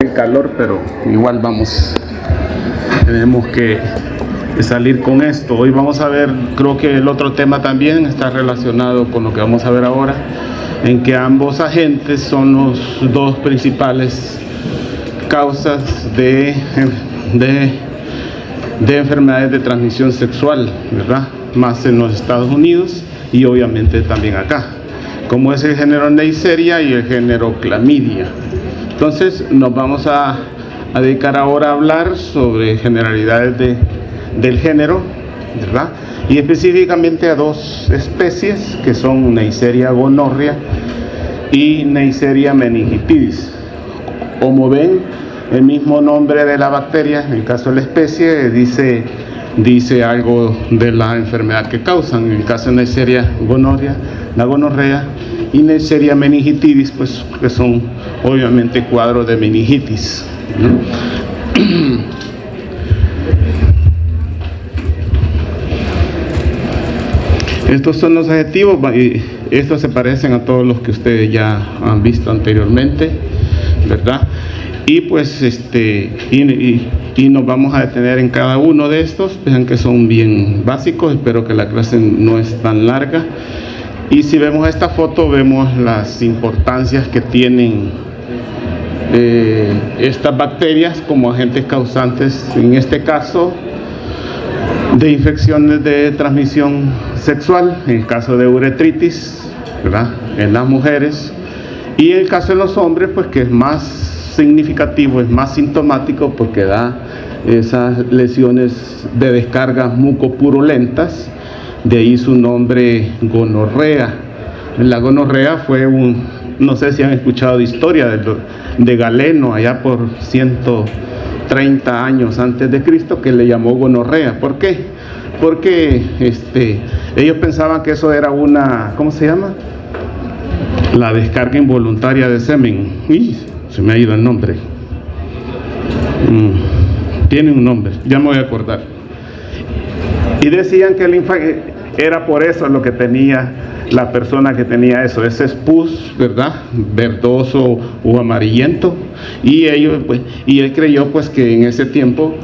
El calor, pero igual tenemos que salir con esto. Hoy vamos a ver, creo que el otro tema también está relacionado con lo que vamos a ver ahora, en que ambos agentes son los dos principales causas de enfermedades de transmisión sexual, ¿verdad? Más en los Estados Unidos y obviamente también acá, como es el género Neisseria y el género Clamidia. Entonces nos vamos a dedicar ahora a hablar sobre generalidades del género, ¿verdad? Y específicamente a dos especies que son Neisseria gonorrea y Neisseria meningitidis. Como ven, el mismo nombre de la bacteria, en el caso de la especie, dice algo de la enfermedad que causan. En el caso de Neisseria gonorrea, la gonorrea, y Neisseria meningitidis, pues que son obviamente cuadros de meningitis, ¿no? Estos son los adjetivos, y estos se parecen a todos los que ustedes ya han visto anteriormente, ¿verdad? Y pues y nos vamos a detener en cada uno de estos. Vean que son bien básicos, espero que la clase no es tan larga. Y si vemos esta foto, vemos las importancias que tienen estas bacterias como agentes causantes, en este caso, de infecciones de transmisión sexual, en el caso de uretritis, ¿verdad?, en las mujeres, y en el caso de los hombres, pues que es más significativo, es más sintomático, porque da esas lesiones de descargas mucopurulentas. De ahí su nombre gonorrea. La gonorrea fue no sé si han escuchado de historia de Galeno, allá por 130 años antes de Cristo, que le llamó gonorrea. ¿Por qué? Porque ellos pensaban que eso era ¿cómo se llama? La descarga involuntaria de semen. Uy, se me ha ido el nombre. Tiene un nombre, ya me voy a acordar. Y decían que era por eso lo que tenía la persona que tenía eso, ese pus, ¿verdad?, verdoso o amarillento. Y él creyó pues que en ese tiempo,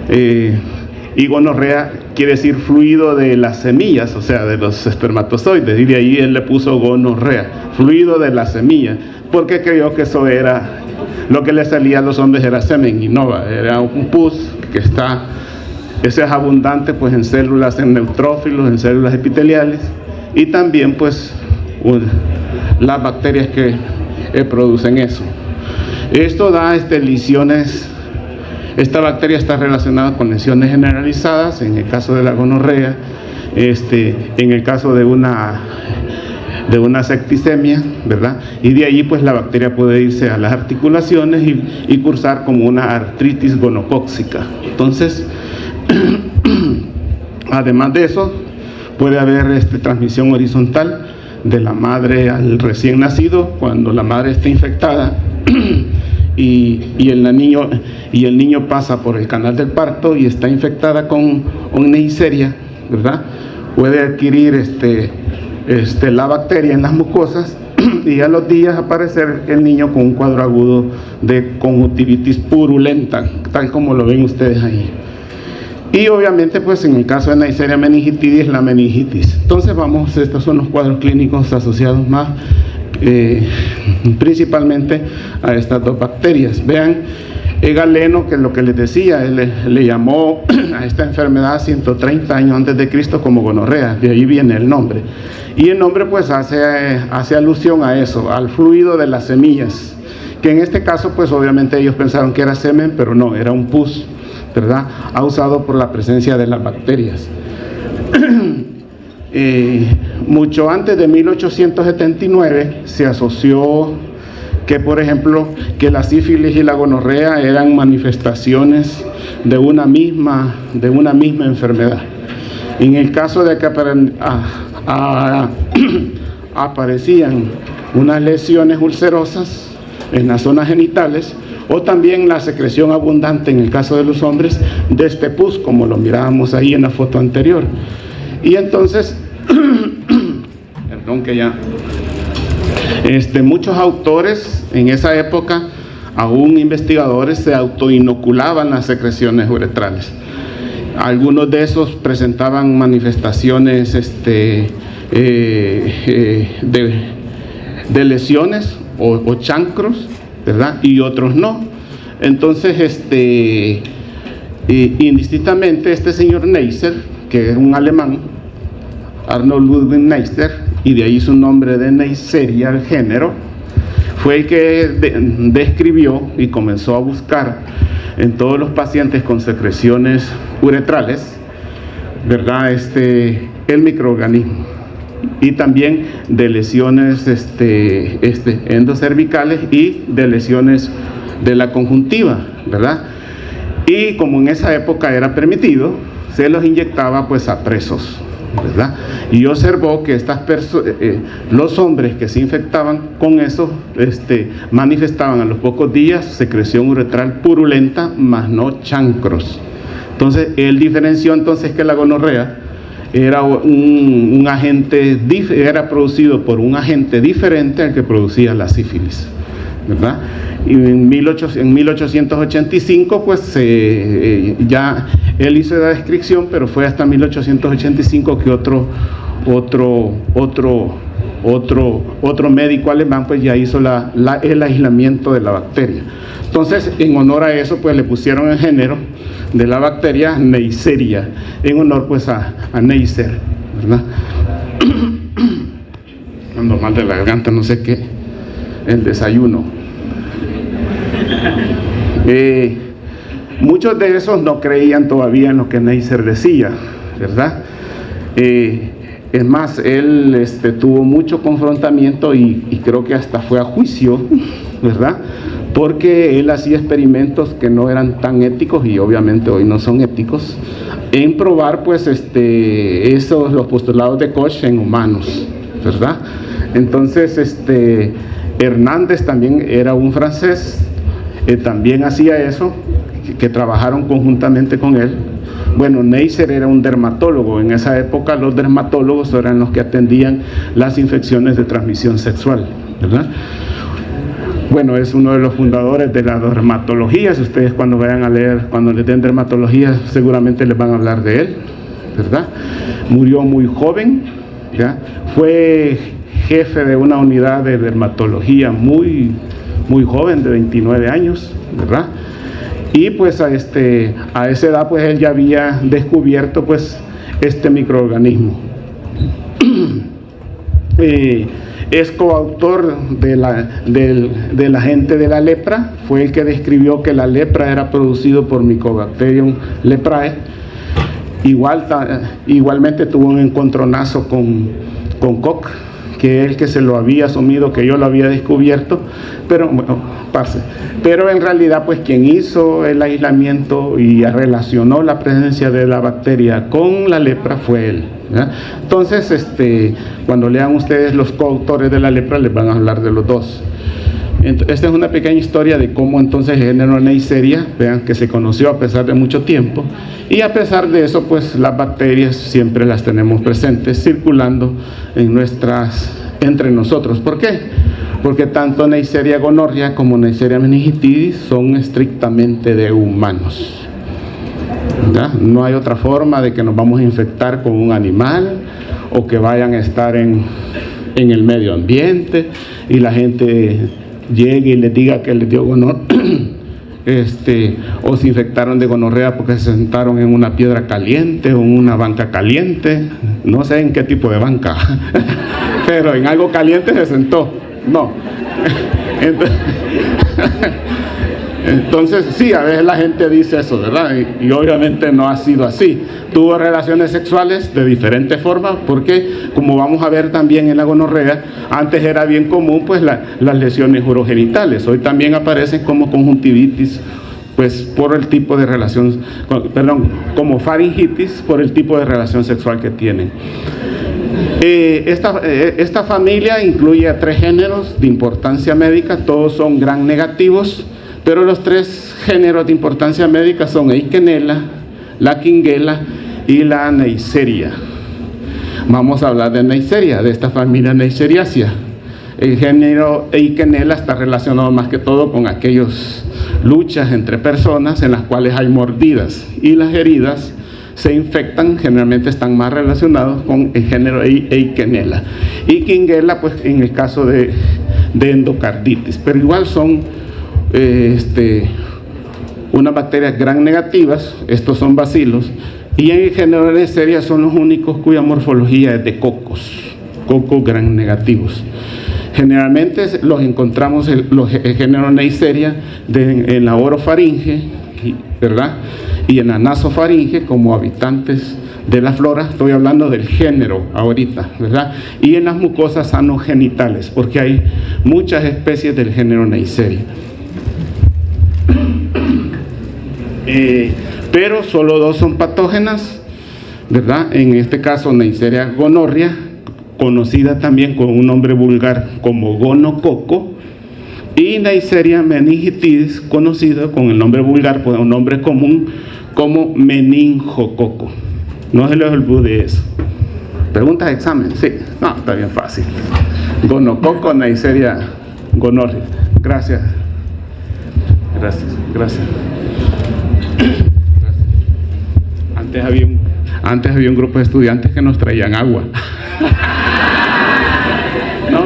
y gonorrea quiere decir fluido de las semillas, o sea, de los espermatozoides, y de ahí él le puso gonorrea, fluido de las semillas, porque creyó que eso era lo que le salía a los hombres, era semen, y no, era un pus ese es abundante pues en células, en neutrófilos, en células epiteliales, y también pues las bacterias que producen eso. Esto da lesiones. Esta bacteria está relacionada con lesiones generalizadas, en el caso de la gonorrea, en el caso de una septicemia, ¿verdad? Y de ahí pues la bacteria puede irse a las articulaciones y cursar como una artritis gonocócica. Entonces, además de eso, puede haber transmisión horizontal de la madre al recién nacido, cuando la madre está infectada y el niño pasa por el canal del parto y está infectada con Neisseria, ¿verdad? Puede adquirir la bacteria en las mucosas y a los días aparecer el niño con un cuadro agudo de conjuntivitis purulenta, tal como lo ven ustedes ahí. Y obviamente pues en el caso de Neisseria meningitidis, la meningitis. Entonces estos son los cuadros clínicos asociados más principalmente a estas dos bacterias. Vean, Galeno, que es lo que les decía, él le llamó a esta enfermedad 130 años antes de Cristo como gonorrea, de ahí viene el nombre. Y el nombre pues hace alusión a eso, al fluido de las semillas, que en este caso pues obviamente ellos pensaron que era semen, pero no, era un pus, ¿verdad?, causado por la presencia de las bacterias. Mucho antes de 1879 se asoció que, por ejemplo, que la sífilis y la gonorrea eran manifestaciones de una misma enfermedad. En el caso de que aparecían unas lesiones ulcerosas en las zonas genitales, o también la secreción abundante en el caso de los hombres de pus, como lo mirábamos ahí en la foto anterior. Y entonces, perdón que ya, muchos autores en esa época aún investigadores se autoinoculaban las secreciones uretrales. Algunos de esos presentaban manifestaciones de lesiones o chancros, ¿verdad? Y otros no. Entonces, indistintamente, este señor Neisser, que es un alemán, Arnold Ludwig Neisser, y de ahí su nombre de Neisseria, el género, fue el que describió y comenzó a buscar en todos los pacientes con secreciones uretrales, ¿verdad? El microorganismo, y también de lesiones endocervicales y de lesiones de la conjuntiva, ¿verdad? Y como en esa época era permitido, se los inyectaba pues a presos, ¿verdad? Y observó que los hombres que se infectaban con eso manifestaban a los pocos días secreción uretral purulenta, más no chancros. Entonces él diferenció entonces que la gonorrea era un agente, era producido por un agente diferente al que producía la sífilis, ¿verdad? Y en 1885 pues ya él hizo la descripción, pero fue hasta 1885 que otro médico alemán pues ya hizo el aislamiento de la bacteria. Entonces, en honor a eso, pues le pusieron el género de la bacteria Neisseria, en honor pues a Neisser, ¿verdad? Ando mal de la garganta, no sé qué, el desayuno. Muchos de esos no creían todavía en lo que Neisser decía, ¿verdad? Es más, él tuvo mucho confrontamiento y creo que hasta fue a juicio, ¿verdad? Porque él hacía experimentos que no eran tan éticos, y obviamente hoy no son éticos, en probar pues los postulados de Koch en humanos, ¿verdad? Entonces Hernández también era un francés, también hacía eso, que trabajaron conjuntamente con él. Bueno, Neisser era un dermatólogo. En esa época los dermatólogos eran los que atendían las infecciones de transmisión sexual, ¿verdad? Bueno, es uno de los fundadores de la dermatología. Si ustedes cuando vayan a leer, cuando les den dermatología, seguramente les van a hablar de él, ¿verdad? Murió muy joven, ¿ya? Fue jefe de una unidad de dermatología muy joven, de 29 años, ¿verdad? Y pues a esa edad pues él ya había descubierto pues este microorganismo. Es coautor del agente de la lepra, fue el que describió que la lepra era producido por Mycobacterium leprae. Igualmente tuvo un encontronazo con Koch, que él que se lo había asumido, que yo lo había descubierto, pero bueno, pero en realidad pues quien hizo el aislamiento y relacionó la presencia de la bacteria con la lepra fue él, ¿verdad? Entonces cuando lean ustedes los coautores de la lepra les van a hablar de los dos. Esta es una pequeña historia de cómo entonces el género Neisseria, vean que se conoció a pesar de mucho tiempo, y a pesar de eso pues las bacterias siempre las tenemos presentes circulando entre nosotros. ¿Por qué? Porque tanto Neisseria gonorrea como Neisseria meningitidis son estrictamente de humanos, ¿verdad? No hay otra forma de que nos vamos a infectar con un animal o que vayan a estar en el medio ambiente y la gente llegue y les diga que les dio gonorrea, o se infectaron de gonorrea porque se sentaron en una piedra caliente o en una banca caliente, no sé en qué tipo de banca, pero en algo caliente se sentó, no. Entonces sí, a veces la gente dice eso, ¿verdad? Y obviamente no ha sido así. Tuvo relaciones sexuales de diferentes formas, porque como vamos a ver también en la gonorrea, antes era bien común pues las lesiones urogenitales, hoy también aparecen como conjuntivitis, pues por el tipo de relación, como faringitis por el tipo de relación sexual que tienen. Esta familia incluye a 3 géneros de importancia médica, todos son gram negativos, pero los 3 géneros de importancia médica son Eikenella, la Quinguela y la Neisseria. Vamos a hablar de Neisseria, de esta familia Neisseriaceae. El género Eikenella está relacionado más que todo con aquellas luchas entre personas en las cuales hay mordidas, y las heridas se infectan, generalmente están más relacionados con el género Eikenella. Y Quinguela, pues en el caso de endocarditis, pero igual son unas bacterias gram negativas, estos son bacilos, y en el género Neisseria son los únicos cuya morfología es de cocos gram negativos. Generalmente los encontramos el género Neisseria en la orofaringe, ¿verdad? Y en la nasofaringe como habitantes de la flora. Estoy hablando del género ahorita, ¿verdad? Y en las mucosas anogenitales, porque hay muchas especies del género Neisseria. Pero solo 2 son patógenas, ¿verdad? En este caso Neisseria gonorrea, conocida también con un nombre vulgar como gonococo, y Neisseria meningitidis, conocido con el nombre vulgar, por un nombre común como meningococo. No se les olvide eso. ¿Preguntas de examen? Sí. No, está bien fácil. Gonococo, Neisseria gonorrea. Gracias. Antes había un grupo de estudiantes que nos traían agua.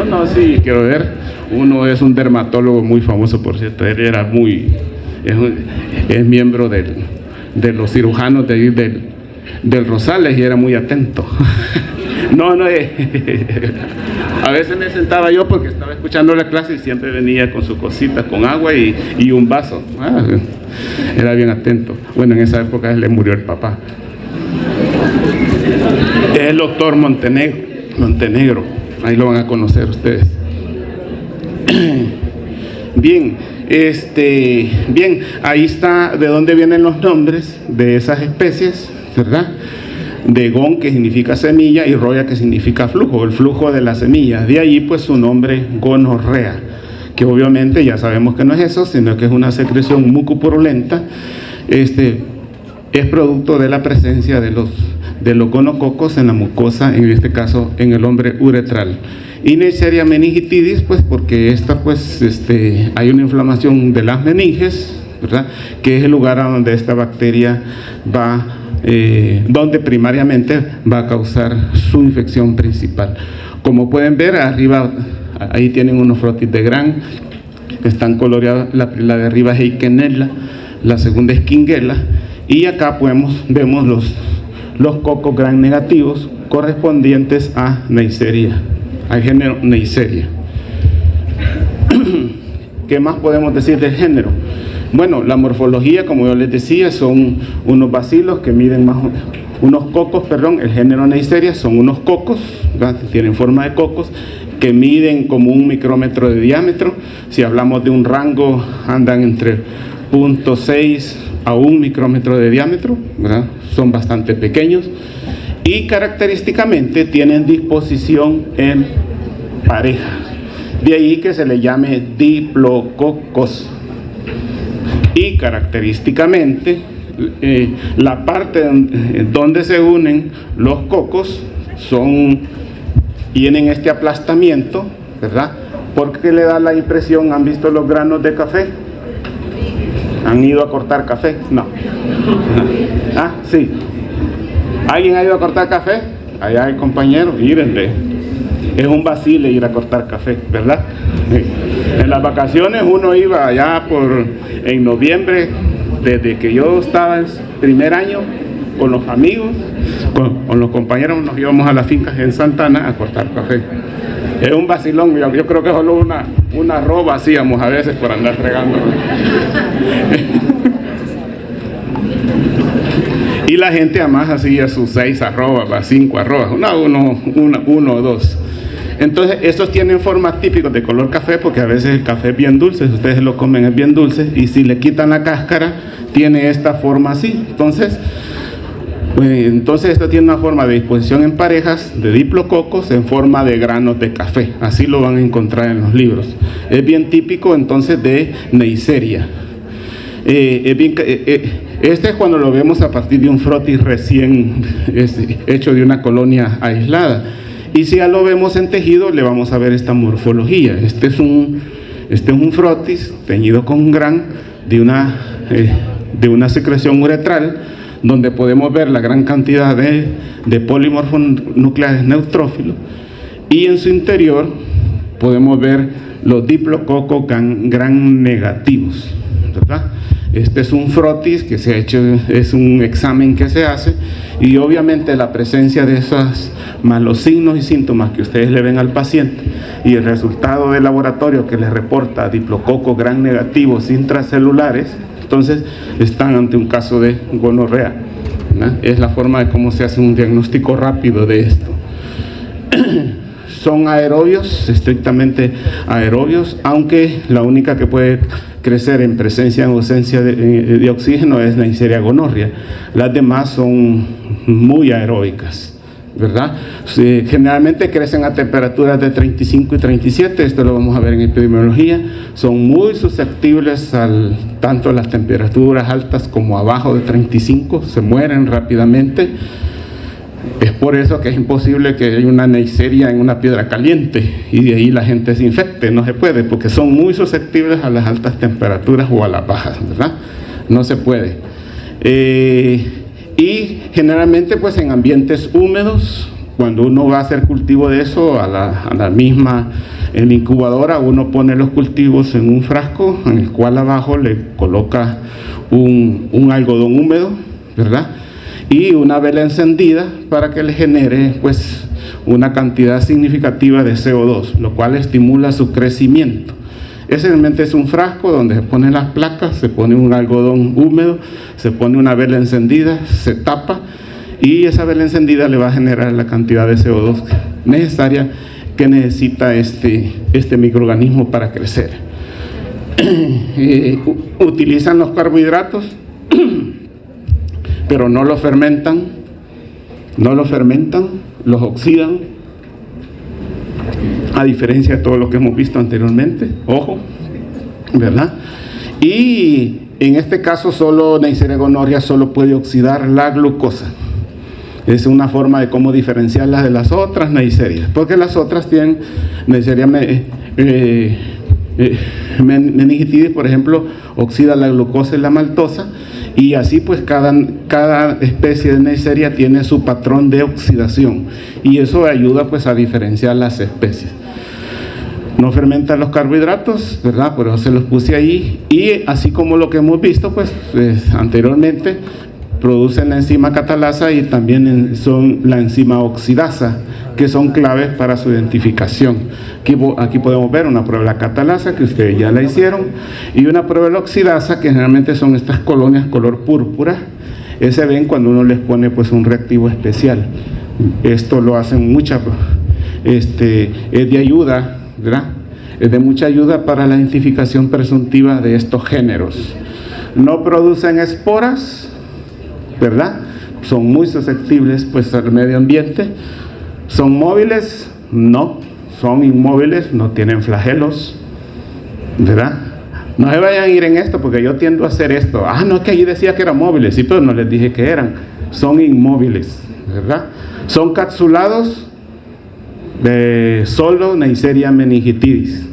No, sí, quiero ver. Uno es un dermatólogo muy famoso, por cierto. Él era es miembro de los cirujanos del Rosales y era muy atento. A veces me sentaba yo porque estaba escuchando la clase y siempre venía con su cosita, con agua y un vaso. Era bien atento. Bueno, en esa época le murió el papá. Es el doctor Montenegro. Ahí lo van a conocer ustedes. Bien, ahí está de dónde vienen los nombres de esas especies, ¿verdad? De gon, que significa semilla, y roya, que significa flujo, el flujo de las semillas. De ahí pues su nombre gonorrea, que obviamente ya sabemos que no es eso, sino que es una secreción mucopurulenta. Es producto de la presencia de los gonococos en la mucosa, en este caso en el hombre uretral. Y Neisseria meningitidis, pues porque hay una inflamación de las meninges, ¿verdad? Que es el lugar a donde esta bacteria va, donde primariamente va a causar su infección principal. Como pueden ver arriba, ahí tienen unos frotis de Gram, están coloreados. La de arriba es Eikenella, la segunda es Quinguela, y acá vemos los cocos gram negativos correspondientes a Neisseria, al género Neisseria. ¿Qué más podemos decir del género? Bueno, la morfología, como yo les decía, son unos bacilos que miden el género Neisseria son unos cocos, ¿verdad? Tienen forma de cocos, que miden como 1 micrómetro de diámetro. Si hablamos de un rango, andan entre 0.6 a 1 micrómetro de diámetro, ¿verdad? Son bastante pequeños y característicamente tienen disposición en pareja. De ahí que se le llame diplococos. Y característicamente la parte donde se unen los cocos tienen este aplastamiento, ¿verdad? Porque le da la impresión, ¿han visto los granos de café? ¿Han ido a cortar café? No. Ah, sí. ¿Alguien ha ido a cortar café? Allá hay compañeros, mírenle. Es un vacile ir a cortar café, ¿verdad? En las vacaciones uno iba allá en noviembre, desde que yo estaba en primer año, con los amigos, con los compañeros, nos íbamos a las fincas en Santana a cortar café. Es un vacilón, yo creo que solo una arroba hacíamos a veces por andar regando. Y la gente además hacía sus 6 arrobas, 5 arrobas, uno o dos. Entonces estos tienen formas típicas de color café, porque a veces el café es bien dulce, si ustedes lo comen es bien dulce, y si le quitan la cáscara tiene esta forma así. Entonces esto tiene una forma de disposición en parejas de diplococos en forma de granos de café. Así lo van a encontrar en los libros. Es bien típico entonces de Neisseria. Este es cuando lo vemos a partir de un frotis recién hecho de una colonia aislada. Y si ya lo vemos en tejido, le vamos a ver esta morfología. Este es un frotis teñido con gran de una secreción uretral, donde podemos ver la gran cantidad de polímorfos nucleares neutrófilos, y en su interior podemos ver los diplococos gran negativos, ¿verdad? Este es un frotis que se ha hecho, es un examen que se hace, y obviamente la presencia de esos malos signos y síntomas que ustedes le ven al paciente y el resultado del laboratorio que les reporta diplococos gran negativos intracelulares, entonces están ante un caso de gonorrea, ¿no? Es la forma de cómo se hace un diagnóstico rápido de esto. Son aerobios, estrictamente aerobios, aunque la única que puede crecer en presencia en ausencia de oxígeno es Neisseria gonorrea. Las demás son muy aeróbicas, ¿verdad? Generalmente crecen a temperaturas de 35 y 37, esto lo vamos a ver en epidemiología. Son muy susceptibles tanto a las temperaturas altas como abajo de 35, se mueren rápidamente. Es por eso que es imposible que haya una Neisseria en una piedra caliente y de ahí la gente se infecte, no se puede, porque son muy susceptibles a las altas temperaturas o a las bajas, ¿verdad? No se puede. Y generalmente pues en ambientes húmedos, cuando uno va a hacer cultivo de eso, a la misma en la incubadora, uno pone los cultivos en un frasco en el cual abajo le coloca un algodón húmedo, ¿verdad? Y una vela encendida para que le genere pues una cantidad significativa de CO2, lo cual estimula su crecimiento. Esencialmente es un frasco donde se ponen las placas, se pone un algodón húmedo, se pone una vela encendida, se tapa, y esa vela encendida le va a generar la cantidad de CO2 necesaria que necesita este microorganismo para crecer. Utilizan los carbohidratos, pero no los fermentan, los oxidan, a diferencia de todo lo que hemos visto anteriormente, ojo, ¿verdad? Y en este caso solo Neisseria gonorrea solo puede oxidar la glucosa. Es una forma de cómo diferenciarlas de las otras Neisserias, porque las otras tienen Neisseria meningitidis, por ejemplo, oxida la glucosa y la maltosa, y así pues cada especie de Neisseria tiene su patrón de oxidación, y eso ayuda pues a diferenciar las especies. No fermentan los carbohidratos, ¿verdad? Por eso se los puse ahí, y así como lo que hemos visto pues anteriormente, producen la enzima catalasa y también son la enzima oxidasa, que son claves para su identificación. Aquí podemos ver una prueba de la catalasa, que ustedes ya la hicieron, y una prueba de la oxidasa, que generalmente son estas colonias color púrpura. Se ven cuando uno les pone pues un reactivo especial. Esto lo hacen es de ayuda, ¿verdad? Es de mucha ayuda para la identificación presuntiva de estos géneros. No producen esporas, ¿verdad? Son muy susceptibles pues al medio ambiente. ¿Son móviles? No, son inmóviles, no tienen flagelos, ¿verdad? No se vayan a ir en esto porque yo tiendo a hacer esto. No, es que allí decía que eran móviles, sí, pero no les dije que eran. Son inmóviles, ¿verdad? Son capsulados de solo Neisseria meningitidis.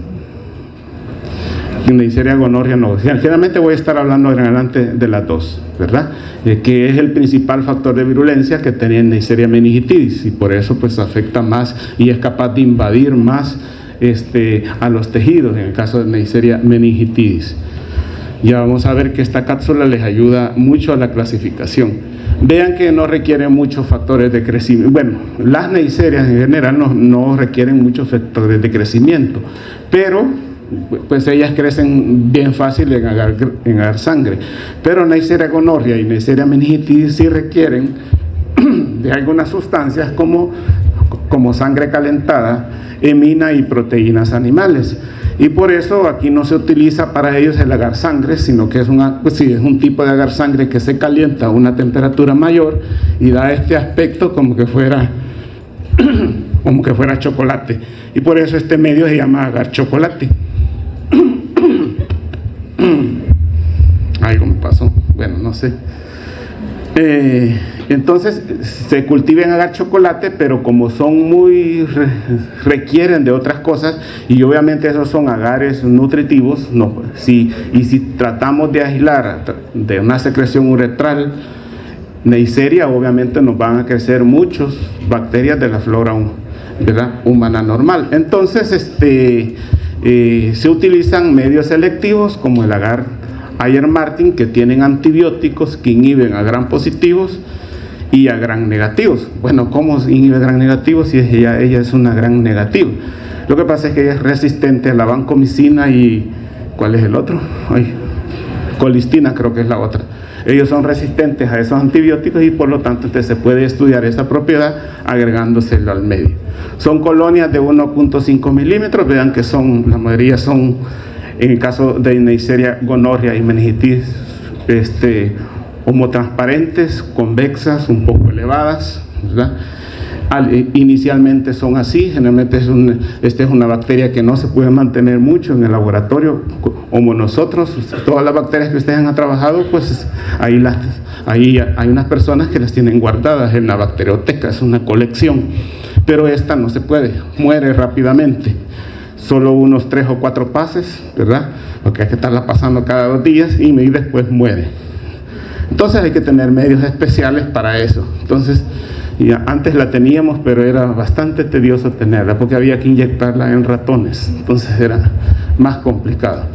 Neisseria gonorrea no. Generalmente voy a estar hablando en adelante de las dos, ¿verdad? Que es el principal factor de virulencia que tenía Neisseria meningitidis, y por eso pues afecta más y es capaz de invadir más a los tejidos en el caso de Neisseria meningitidis. Ya vamos a ver que esta cápsula les ayuda mucho a la clasificación. Vean que no requiere muchos factores de crecimiento. Bueno, las Neisserias en general no requieren muchos factores de crecimiento, pero pues ellas crecen bien fácil en agar sangre. Pero Neisseria gonorrea y Neisseria meningitidis sí requieren de algunas sustancias como sangre calentada, hemina y proteínas animales. Y por eso aquí no se utiliza para ellos el agar sangre, sino que es un tipo de agar sangre que se calienta a una temperatura mayor y da este aspecto como que fuera chocolate. Y por eso este medio se llama agar chocolate. Algo me pasó, bueno, no sé. Entonces se cultiva en agar chocolate, pero como son requieren de otras cosas, y obviamente esos son agares nutritivos, no, y si tratamos de aislar de una secreción uretral Neisseria, obviamente nos van a crecer muchas bacterias de la flora, ¿verdad?, humana normal. Entonces se utilizan medios selectivos como el agar Ayer Martin, que tienen antibióticos que inhiben a gram positivos y a gram negativos. Bueno, ¿cómo inhibe gram negativos si ella es una gram negativa? Lo que pasa es que ella es resistente a la vancomicina y ¿cuál es el otro? Colistina creo que es la otra. Ellos son resistentes a esos antibióticos y por lo tanto se puede estudiar esa propiedad agregándoselo al medio. Son colonias de 1.5 milímetros, vean que la mayoría son, en el caso de Neisseria gonorrea y meningitis, homotransparentes, convexas, un poco elevadas, ¿verdad? Inicialmente son así, generalmente esta es una bacteria que no se puede mantener mucho en el laboratorio, como nosotros. Todas las bacterias que ustedes han trabajado, pues ahí hay unas personas que las tienen guardadas en la bacterioteca, es una colección, pero esta no se puede, muere rápidamente. Solo unos 3 o 4 pases, ¿verdad? Porque hay que estarla pasando cada 2 días y después muere. Entonces hay que tener medios especiales para eso. Entonces, antes la teníamos, pero era bastante tedioso tenerla porque había que inyectarla en ratones. Entonces era más complicado.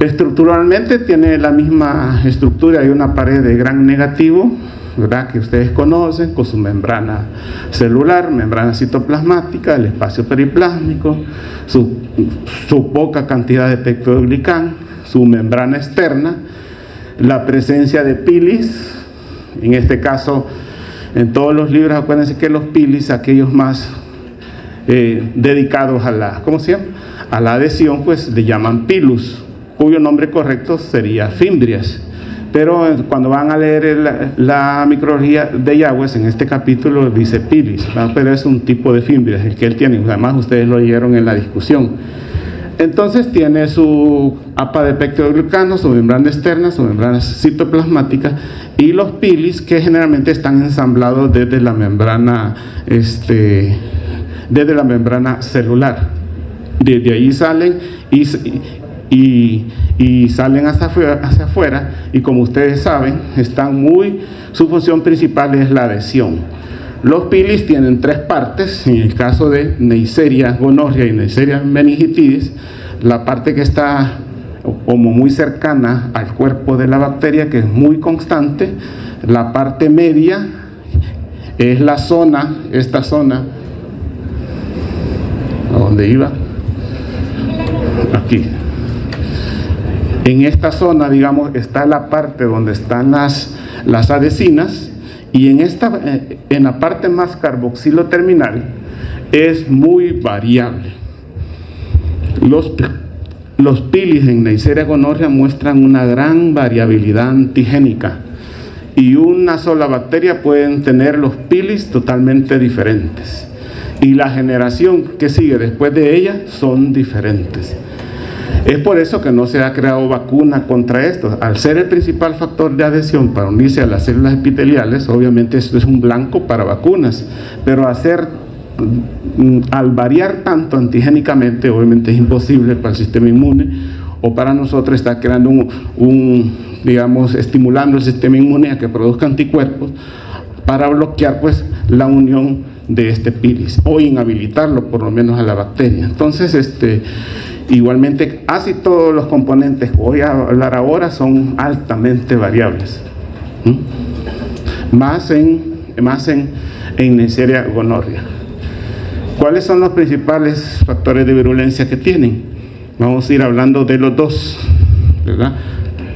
Estructuralmente tiene la misma estructura, hay una pared de gram negativo, ¿verdad?, que ustedes conocen, con su membrana celular, membrana citoplasmática, el espacio periplásmico, su poca cantidad de peptidoglicán, su membrana externa, la presencia de pilis. En este caso, en todos los libros, acuérdense que los pilis, aquellos más dedicados a la adhesión, pues le llaman pilus, cuyo nombre correcto sería fimbrias. Pero cuando van a leer la microbiología de Yagüez, en este capítulo dice pilis, ¿verdad?, pero es un tipo de fimbrias el que él tiene, además ustedes lo oyeron en la discusión. Entonces tiene su APA de peptidoglucano, su membrana externa, su membrana citoplasmática, y los pilis que generalmente están ensamblados desde la membrana celular. Desde ahí salen y salen hacia afuera, y como ustedes saben, su función principal es la adhesión. Los pilis tienen 3 partes. En el caso de Neisseria gonorrea y Neisseria meningitidis, la parte que está como muy cercana al cuerpo de la bacteria, que es muy constante. La parte media es esta zona, ¿a dónde iba? Aquí. En esta zona, digamos, está la parte donde están las adhesinas, y en la parte más carboxilo terminal es muy variable. Los pilis en Neisseria gonorrea muestran una gran variabilidad antigénica, y una sola bacteria pueden tener los pilis totalmente diferentes, y la generación que sigue después de ella son diferentes. Es por eso que no se ha creado vacuna contra esto. Al ser el principal factor de adhesión para unirse a las células epiteliales, obviamente esto es un blanco para vacunas, pero al variar tanto antigénicamente, obviamente es imposible para el sistema inmune, o para nosotros está creando estimulando el sistema inmune a que produzca anticuerpos para bloquear pues la unión de este pilis, o inhabilitarlo por lo menos a la bacteria. Entonces, igualmente, casi todos los componentes que voy a hablar ahora son altamente variables. Más en Neisseria gonorrea. ¿Cuáles son los principales factores de virulencia que tienen? Vamos a ir hablando de los 2, ¿verdad?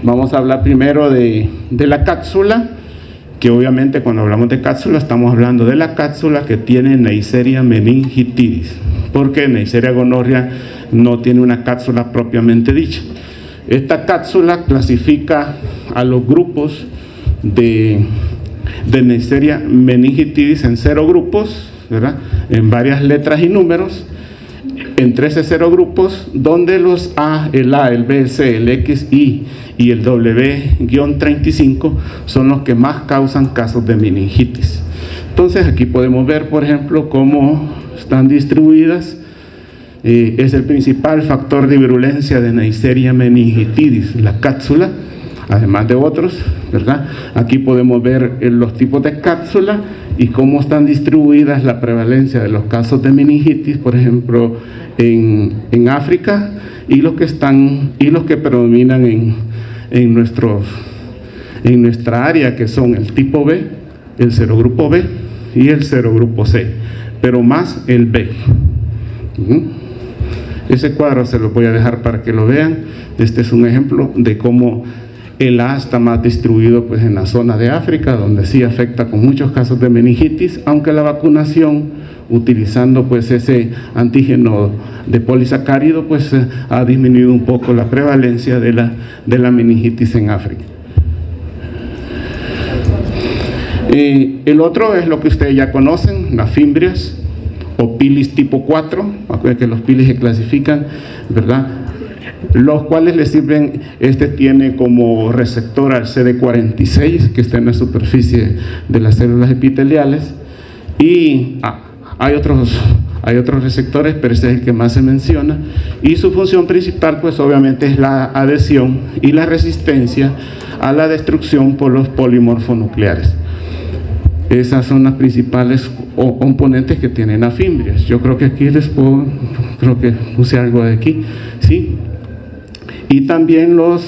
Vamos a hablar primero de la cápsula, que obviamente cuando hablamos de cápsula estamos hablando de la cápsula que tiene Neisseria meningitidis, porque Neisseria gonorrea no tiene una cápsula propiamente dicha. Esta cápsula clasifica a los grupos de Neisseria meningitidis en 0 grupos, ¿verdad?, en varias letras y números, en 13 serogrupos, donde los A, el B, el C, el X, Y y el W-35 son los que más causan casos de meningitis. Entonces aquí podemos ver, por ejemplo, cómo están distribuidas. Es el principal factor de virulencia de Neisseria meningitidis, la cápsula, además de otros, ¿verdad? Aquí podemos ver los tipos de cápsula y cómo están distribuidas la prevalencia de los casos de meningitis, por ejemplo, en África, y los que predominan en nuestra área, que son el tipo B, el serogrupo B y el serogrupo C, pero más el B. Ese cuadro se lo voy a dejar para que lo vean. Este es un ejemplo de cómo el A está más distribuido pues en la zona de África, donde sí afecta con muchos casos de meningitis, aunque la vacunación utilizando pues ese antígeno de polisacárido pues ha disminuido un poco la prevalencia de la meningitis en África. El otro es lo que ustedes ya conocen, las fimbrias o pilis tipo 4, acuérdense que los pilis se clasifican, ¿verdad? Los cuales le sirven, este tiene como receptor al CD46, que está en la superficie de las células epiteliales, y hay otros receptores, pero ese es el que más se menciona, y su función principal pues obviamente es la adhesión y la resistencia a la destrucción por los polimorfonucleares. Esas son las principales componentes que tienen las fimbrias. Yo creo que aquí creo que puse algo de aquí, ¿sí? Y también los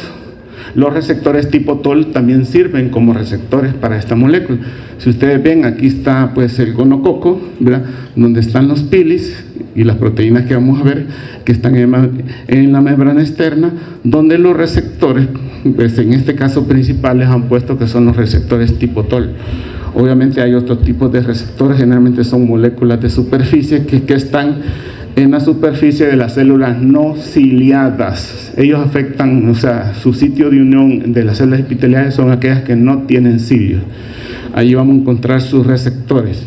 receptores tipo TOL también sirven como receptores para esta molécula. Si ustedes ven, aquí está pues el gonococo, ¿verdad? Donde están los pilis y las proteínas que vamos a ver que están en la membrana externa, donde los receptores, pues en este caso principales, han puesto que son los receptores tipo TOL. Obviamente hay otros tipos de receptores, generalmente son moléculas de superficie que están en la superficie de las células no ciliadas. Ellos afectan, o sea, su sitio de unión de las células epiteliales son aquellas que no tienen cilios. Ahí vamos a encontrar sus receptores.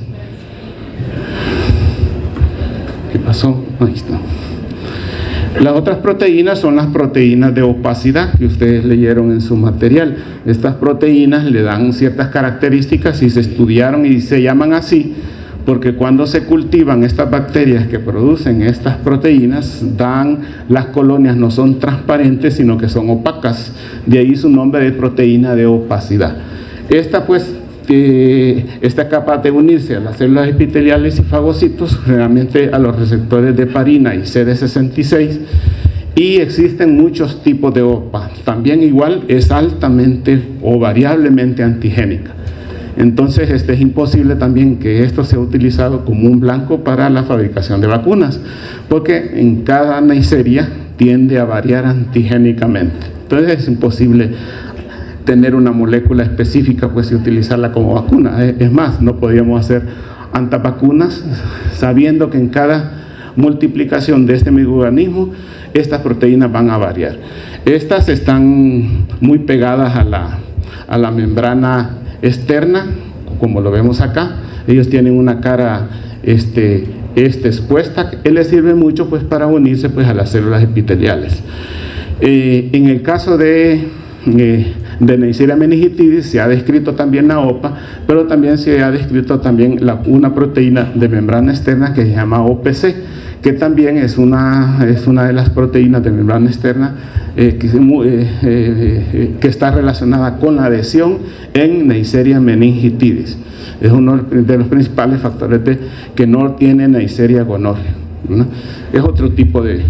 ¿Qué pasó? Ahí está. Las otras proteínas son las proteínas de opacidad que ustedes leyeron en su material. Estas proteínas le dan ciertas características y se estudiaron y se llaman así porque cuando se cultivan estas bacterias que producen estas proteínas, las colonias no son transparentes, sino que son opacas. De ahí su nombre de proteína de opacidad. Esta pues está capaz de unirse a las células epiteliales y fagocitos, generalmente a los receptores de heparina y CD66, y existen muchos tipos de OPA. También igual es altamente o variablemente antigénica. Entonces es imposible también que esto sea utilizado como un blanco para la fabricación de vacunas, porque en cada Neisseria tiende a variar antigénicamente. Entonces es imposible tener una molécula específica pues y utilizarla como vacuna. Es más, no podríamos hacer antivacunas sabiendo que en cada multiplicación de este microorganismo estas proteínas van a variar. Estas están muy pegadas a la membrana externa, como lo vemos acá. Ellos tienen una cara expuesta, que les sirve mucho pues para unirse pues a las células epiteliales. En el caso de Neisseria meningitidis se ha descrito también la OPA, pero también se ha descrito también una proteína de membrana externa que se llama OPC, que también es una de las proteínas de membrana externa que está relacionada con la adhesión en Neisseria meningitidis. Es uno de los principales factores que no tiene Neisseria gonorrhea, ¿no? Es otro tipo de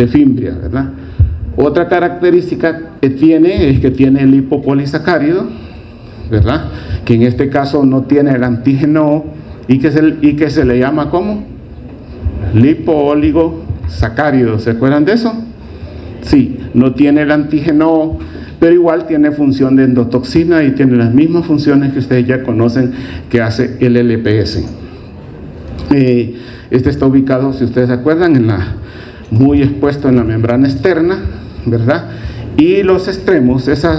fimbria, ¿verdad? Otra característica que tiene es que tiene el lipopolisacárido, ¿verdad? Que en este caso no tiene el antígeno y que se le llama ¿cómo? Lipoligosacárido. ¿Se acuerdan de eso? Sí, no tiene el antígeno, pero igual tiene función de endotoxina y tiene las mismas funciones que ustedes ya conocen que hace el LPS. Este está ubicado, si ustedes se acuerdan, muy expuesto en la membrana externa, ¿verdad? Y los extremos, ese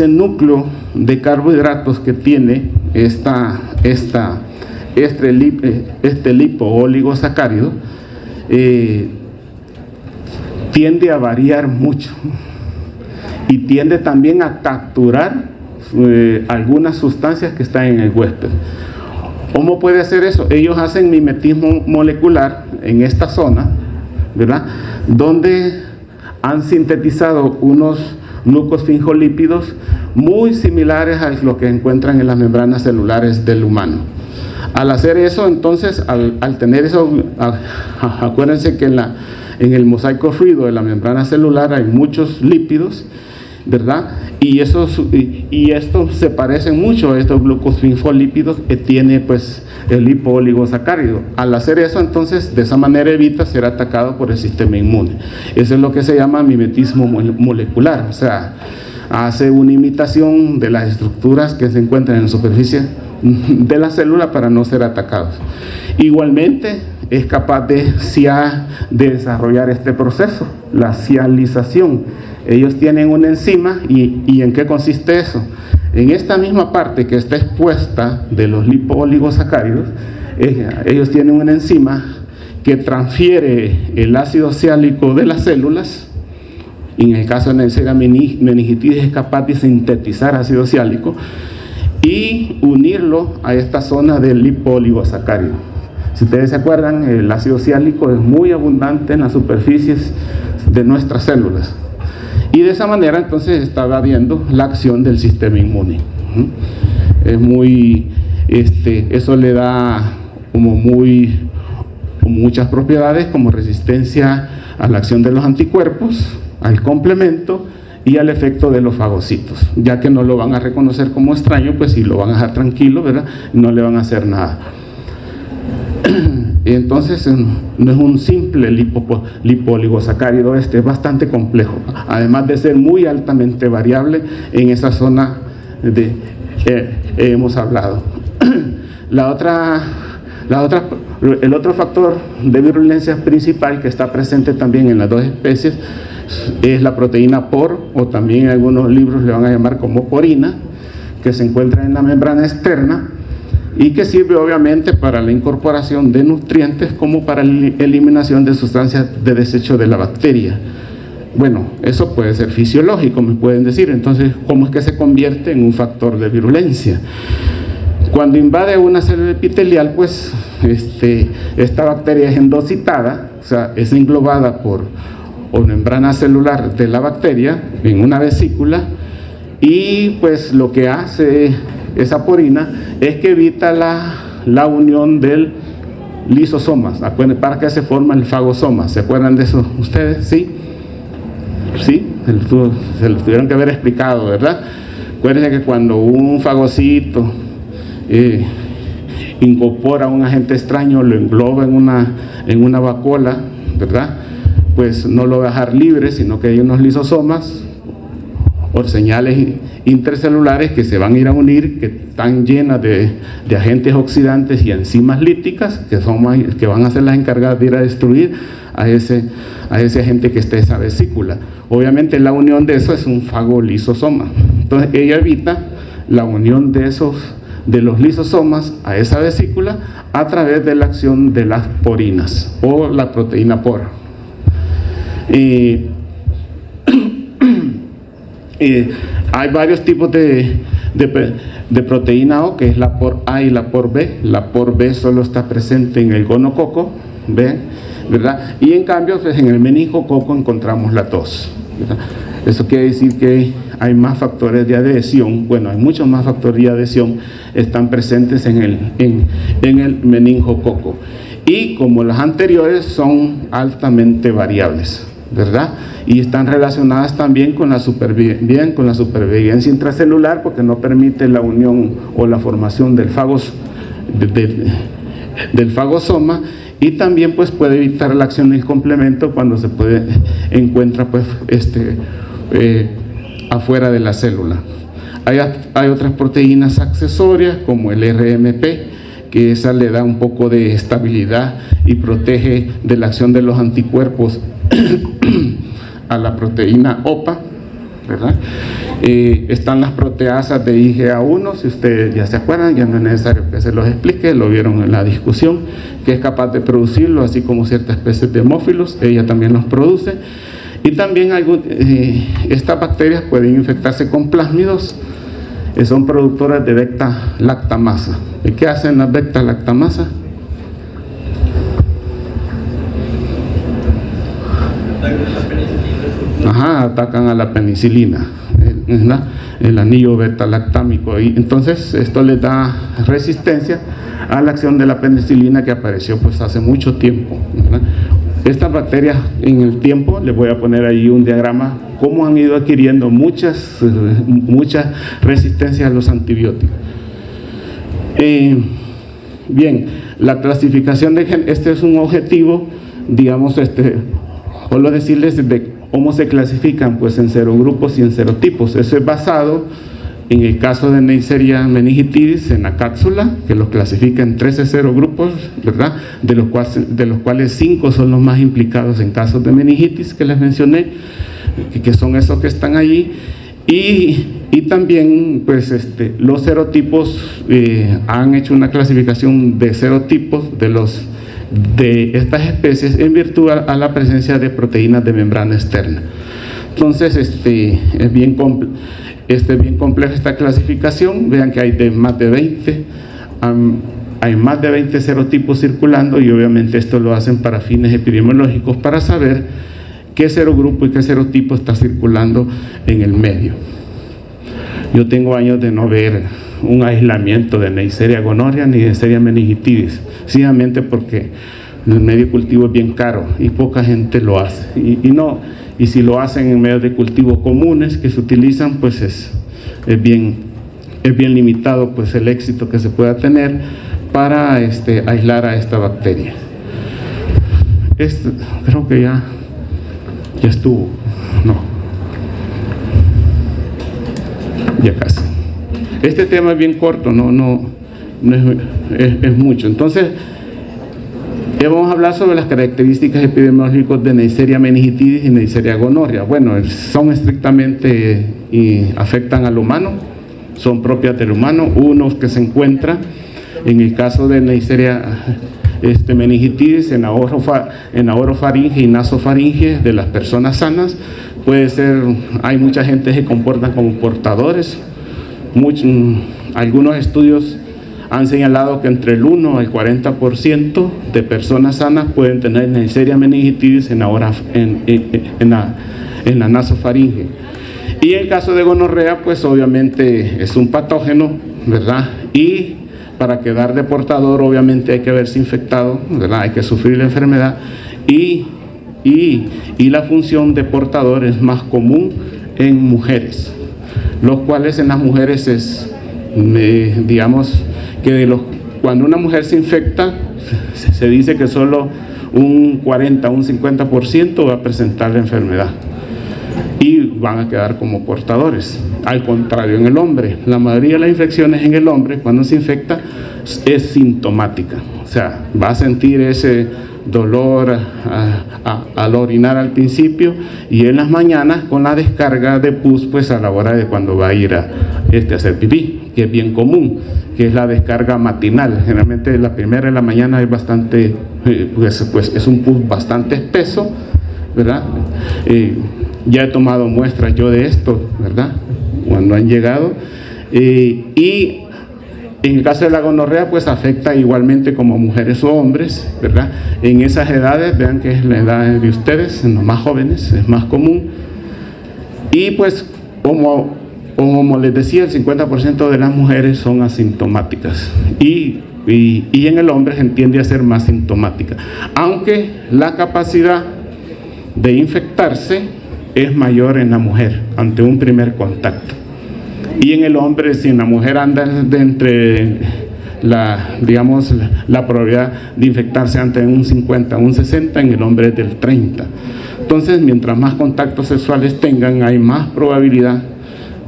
núcleo de carbohidratos que tiene esta este lipooligosacárido tiende a variar mucho y tiende también a capturar algunas sustancias que están en el huésped. ¿Cómo puede hacer eso? Ellos hacen mimetismo molecular en esta zona, ¿verdad?, donde han sintetizado unos glucosfingolípidos muy similares a lo que encuentran en las membranas celulares del humano. Al hacer eso, entonces, al tener eso, acuérdense que en el mosaico fluido de la membrana celular hay muchos lípidos, ¿verdad? Y estos se parecen mucho a estos glucosfingolípidos que tiene pues el lipooligosacárido. Al hacer eso, entonces, de esa manera evita ser atacado por el sistema inmune. Eso es lo que se llama mimetismo molecular, o sea, hace una imitación de las estructuras que se encuentran en la superficie de la célula para no ser atacados. Igualmente, es capaz de desarrollar este proceso, la sialización. Ellos tienen una enzima y ¿en qué consiste eso? En esta misma parte que está expuesta de los lipooligosacáridos, ellos tienen una enzima que transfiere el ácido siálico de las células. En el caso de Neisseria meningitidis es capaz de sintetizar ácido siálico y unirlo a esta zona del lipooligosacárido. Si ustedes se acuerdan, el ácido siálico es muy abundante en las superficies de nuestras células. Y de esa manera entonces está evadiendo la acción del sistema inmune. Es muy, eso le da como muchas propiedades, como resistencia a la acción de los anticuerpos, al complemento y al efecto de los fagocitos, ya que no lo van a reconocer como extraño, pues si lo van a dejar tranquilo, ¿verdad?, no le van a hacer nada. Entonces no es un simple lipooligosacárido, es bastante complejo, además de ser muy altamente variable en esa zona de hemos hablado. El otro factor de virulencia principal que está presente también en las dos especies es la proteína POR, o también en algunos libros le van a llamar como porina, que se encuentra en la membrana externa y que sirve obviamente para la incorporación de nutrientes como para la eliminación de sustancias de desecho de la bacteria. Bueno, eso puede ser fisiológico, me pueden decir. Entonces, ¿cómo es que se convierte en un factor de virulencia? Cuando invade una célula epitelial, pues esta bacteria es endocitada, o sea, es englobada por membrana celular de la bacteria en una vesícula, y pues lo que hace esa porina es que evita la unión del lisosomas. ¿Para qué se forma el fagosoma? ¿Se acuerdan de eso ustedes? ¿Sí? ¿Sí? Se lo tuvieron que haber explicado, ¿verdad? Acuérdense que cuando un fagocito incorpora a un agente extraño, lo engloba en una vacuola, ¿verdad?, pues no lo va a dejar libre, sino que hay unos lisosomas por señales intercelulares que se van a ir a unir, que están llenas de agentes oxidantes y enzimas líticas que van a ser las encargadas de ir a destruir a ese agente que está en esa vesícula. Obviamente la unión de eso es un fagolisosoma. Entonces ella evita la unión de los lisosomas a esa vesícula a través de la acción de las porinas o la proteína POR. Hay varios tipos de proteína O, que es la POR A y la POR B. La POR B solo está presente en el gonococo, ¿verdad? Y en cambio, pues, en el meningococo encontramos la tos, ¿verdad? Eso quiere decir que hay más factores de adhesión. Bueno, hay muchos más factores de adhesión están presentes en el meningococo. Y como las anteriores, son altamente variables, ¿verdad? Y están relacionadas también con la supervivencia intracelular, porque no permite la unión o la formación del fagosoma, y también pues puede evitar la acción del complemento cuando se encuentra pues afuera de la célula. Hay otras proteínas accesorias como el RMP, que esa le da un poco de estabilidad y protege de la acción de los anticuerpos a la proteína OPA, ¿verdad? Están las proteasas de IgA1, si ustedes ya se acuerdan, ya no es necesario que se los explique, lo vieron en la discusión, que es capaz de producirlo, así como ciertas especies de hemófilos, ella también los produce. Y también estas bacterias pueden infectarse con plásmidos, son productoras de beta-lactamasa. ¿Y qué hacen las beta-lactamasa? Atacan a la penicilina, el anillo beta-lactámico. Y entonces esto les da resistencia a la acción de la penicilina que apareció pues hace mucho tiempo, ¿verdad? Estas bacterias en el tiempo, les voy a poner ahí un diagrama, cómo han ido adquiriendo muchas resistencias a los antibióticos. Bien, la clasificación de genes, este es un objetivo, digamos, solo decirles de cómo se clasifican, pues en serogrupos y en serotipos. Eso es basado en el caso de Neisseria meningitidis en la cápsula, que los clasifica en 13 serogrupos, ¿verdad? De los cuales 5 son los más implicados en casos de meningitis que les mencioné, que son esos que están allí. Y también pues los serotipos han hecho una clasificación de serotipos de estas especies en virtud a la presencia de proteínas de membrana externa. Entonces es bien compleja esta clasificación. Vean que hay más de 20 hay más de 20 serotipos circulando, y obviamente esto lo hacen para fines epidemiológicos, para saber qué serogrupo y qué serotipo está circulando en el medio. Yo tengo años de no ver un aislamiento de Neisseria gonorrea ni de Neisseria meningitidis, sencillamente porque el medio de cultivo es bien caro y poca gente lo hace. Y si lo hacen en medios de cultivo comunes que se utilizan, pues es bien limitado pues el éxito que se pueda tener para aislar a esta bacteria. Creo que ya estuvo, no, ya casi. Este tema es bien corto, no es mucho. Entonces, vamos a hablar sobre las características epidemiológicas de Neisseria meningitidis y Neisseria gonorrea. Bueno, son estrictamente afectan al humano, son propias del humano. Unos que se encuentra en el caso de Neisseria meningitidis en la orofaringe y nasofaringe de las personas sanas. Puede ser, hay mucha gente que se comportan como portadores. Algunos estudios han señalado que entre el 1 al 40% de personas sanas pueden tener Neisseria meningitidis en la nasofaringe. Y en el caso de gonorrea, pues obviamente es un patógeno, ¿verdad? Y para quedar de portador, obviamente hay que haberse infectado, ¿verdad? Hay que sufrir la enfermedad. Y la función de portador es más común en mujeres, los cuales en las mujeres es, digamos, que cuando una mujer se infecta, se dice que solo un 40, un 50% va a presentar la enfermedad y van a quedar como portadores. Al contrario, en el hombre, la mayoría de las infecciones en el hombre, cuando se infecta, es sintomática. O sea, va a sentir ese dolor al orinar al principio, y en las mañanas con la descarga de pus, pues a la hora de cuando va a ir a hacer pipí, que es bien común, que es la descarga matinal. Generalmente la primera de la mañana es bastante, pues es un pus bastante espeso, ¿verdad? Ya he tomado muestras yo de esto, ¿verdad? Cuando han llegado. Y en el caso de la gonorrea, pues afecta igualmente como mujeres o hombres, ¿verdad? En esas edades, vean que es la edad de ustedes, en los más jóvenes, es más común. Y pues, como les decía, el 50% de las mujeres son asintomáticas. Y en el hombre se tiende a ser más sintomática. Aunque la capacidad de infectarse es mayor en la mujer ante un primer contacto. Y en el hombre, si en la mujer anda de entre la probabilidad de infectarse ante un 50, un 60, en el hombre es del 30. Entonces, mientras más contactos sexuales tengan, hay más probabilidad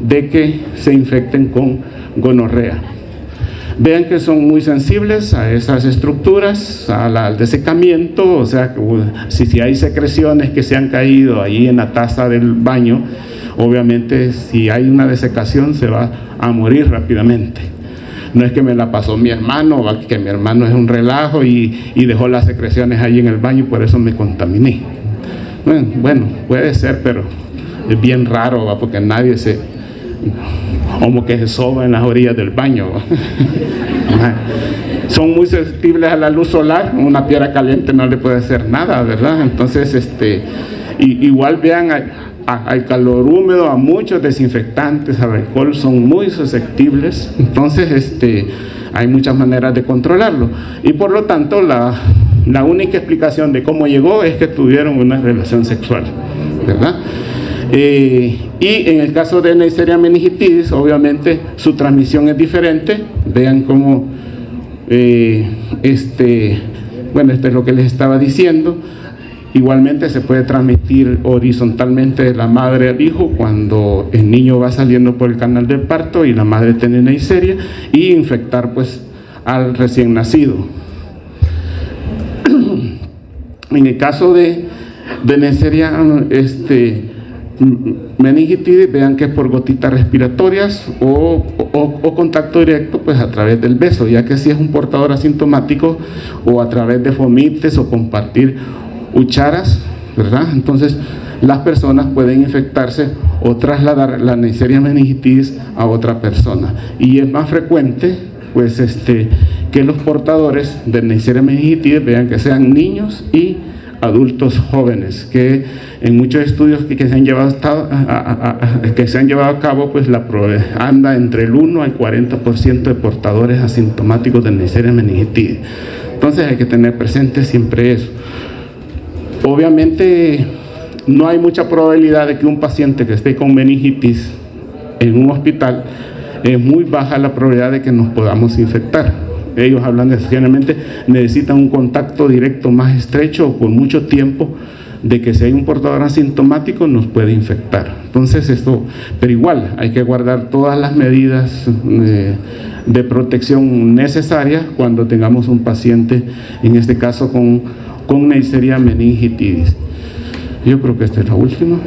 de que se infecten con gonorrea. Vean que son muy sensibles a esas estructuras, al desecamiento, o sea, si hay secreciones que se han caído ahí en la taza del baño, obviamente si hay una desecación se va a morir rápidamente. No es que me la pasó mi hermano, que mi hermano es un relajo y dejó las secreciones ahí en el baño y por eso me contaminé. Bueno, puede ser, pero es bien raro, ¿va? Porque nadie como que se soba en las orillas del baño. Son muy susceptibles a la luz solar, una piedra caliente no le puede hacer nada, ¿verdad? Entonces, igual vean, al calor húmedo, a muchos desinfectantes, al alcohol, son muy susceptibles. Entonces, hay muchas maneras de controlarlo. Y por lo tanto, la única explicación de cómo llegó es que tuvieron una relación sexual, ¿verdad? Y en el caso de Neisseria meningitidis, obviamente su transmisión es diferente. Vean cómo, bueno, esto es lo que les estaba diciendo. Igualmente se puede transmitir horizontalmente de la madre al hijo cuando el niño va saliendo por el canal del parto y la madre tiene Neisseria, y infectar pues al recién nacido. En el caso de Neisseria meningitidis, vean que es por gotitas respiratorias o contacto directo pues a través del beso, ya que si es un portador asintomático, o a través de fomites o compartir cucharas, ¿verdad? Entonces las personas pueden infectarse o trasladar la Neisseria meningitidis a otra persona, y es más frecuente pues que los portadores de Neisseria meningitidis, vean que sean niños y adultos jóvenes, que en muchos estudios que se han llevado a cabo, pues anda entre el 1 al 40% de portadores asintomáticos de Neisseria meningitidis. Entonces hay que tener presente siempre eso. Obviamente no hay mucha probabilidad de que un paciente que esté con meningitis en un hospital, es muy baja la probabilidad de que nos podamos infectar. Ellos hablan de que generalmente necesitan un contacto directo más estrecho o por mucho tiempo, de que si hay un portador asintomático nos puede infectar. Entonces pero igual hay que guardar todas las medidas de protección necesarias cuando tengamos un paciente, en este caso con Neisseria meningitidis. Yo creo que esta es la última.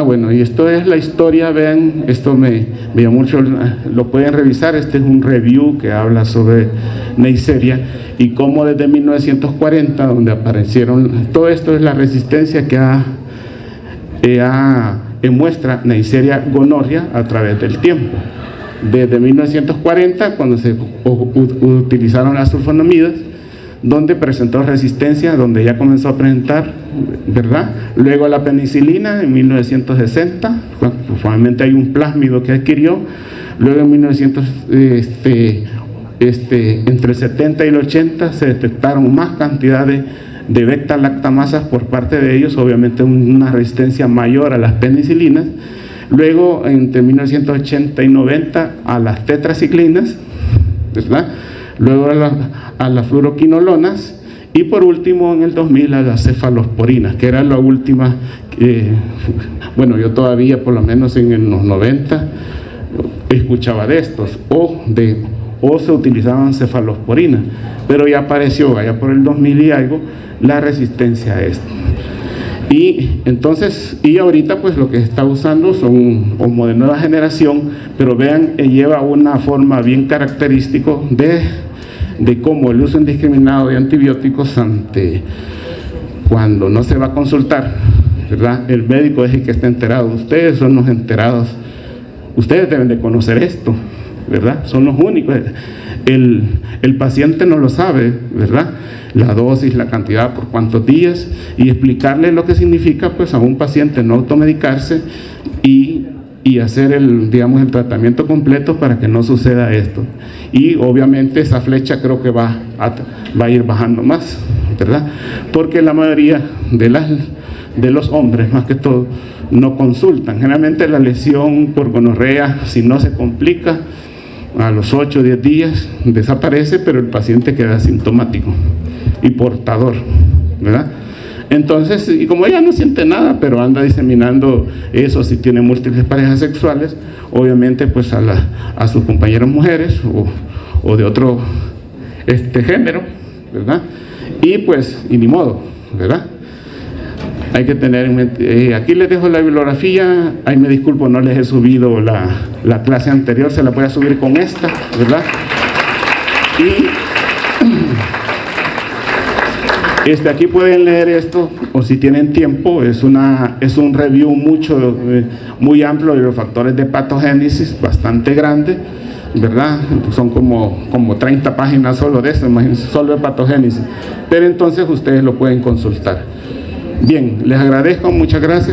Bueno, y esto es la historia. Vean, esto me llamó mucho, lo pueden revisar. Este es un review que habla sobre Neisseria y cómo desde 1940, donde aparecieron, todo esto es la resistencia que muestra Neisseria gonorrhea a través del tiempo. Desde 1940, cuando se utilizaron las sulfonamidas, donde presentó resistencia, donde ya comenzó a presentar, ¿verdad? Luego la penicilina en 1960, probablemente hay un plásmido que adquirió. Luego en 1900, entre el 70 y el 80 se detectaron más cantidad de beta-lactamasas por parte de ellos, obviamente una resistencia mayor a las penicilinas. Luego entre 1980 y 90 a las tetraciclinas, ¿verdad? Luego a las fluoroquinolonas, y por último en el 2000 a las cefalosporinas, que era la última. Bueno, yo todavía por lo menos en los 90 escuchaba de estos, o se utilizaban cefalosporinas, pero ya apareció allá por el 2000 y algo la resistencia a esto. Y entonces, y ahorita pues lo que está usando son como de nueva generación, pero vean, lleva una forma bien característica de cómo el uso indiscriminado de antibióticos cuando no se va a consultar, ¿verdad? El médico es el que está enterado. Ustedes son los enterados, ustedes deben de conocer esto, ¿verdad? Son los únicos. El paciente no lo sabe, ¿verdad? La dosis, la cantidad, por cuántos días, y explicarle lo que significa pues a un paciente no automedicarse y hacer el tratamiento completo para que no suceda esto. Y obviamente esa flecha creo que va a ir bajando más, ¿verdad? Porque la mayoría de los hombres, más que todo, no consultan. Generalmente la lesión por gonorrea, si no se complica, a los 8 o 10 días desaparece, pero el paciente queda asintomático y portador, ¿verdad? Entonces, y como ella no siente nada, pero anda diseminando eso, si tiene múltiples parejas sexuales, obviamente pues a sus compañeras mujeres o de otro género, ¿verdad? Y pues, y ni modo, ¿verdad? Hay que tener en mente, aquí les dejo la bibliografía, ahí me disculpo, no les he subido la clase anterior, se la voy a subir con esta, ¿verdad? Y aquí pueden leer esto, o si tienen tiempo, es un review muy amplio de los factores de patogénesis, bastante grande, ¿verdad? Son como 30 páginas solo de eso, imagínense, solo de patogénesis. Pero entonces ustedes lo pueden consultar. Bien, les agradezco, muchas gracias.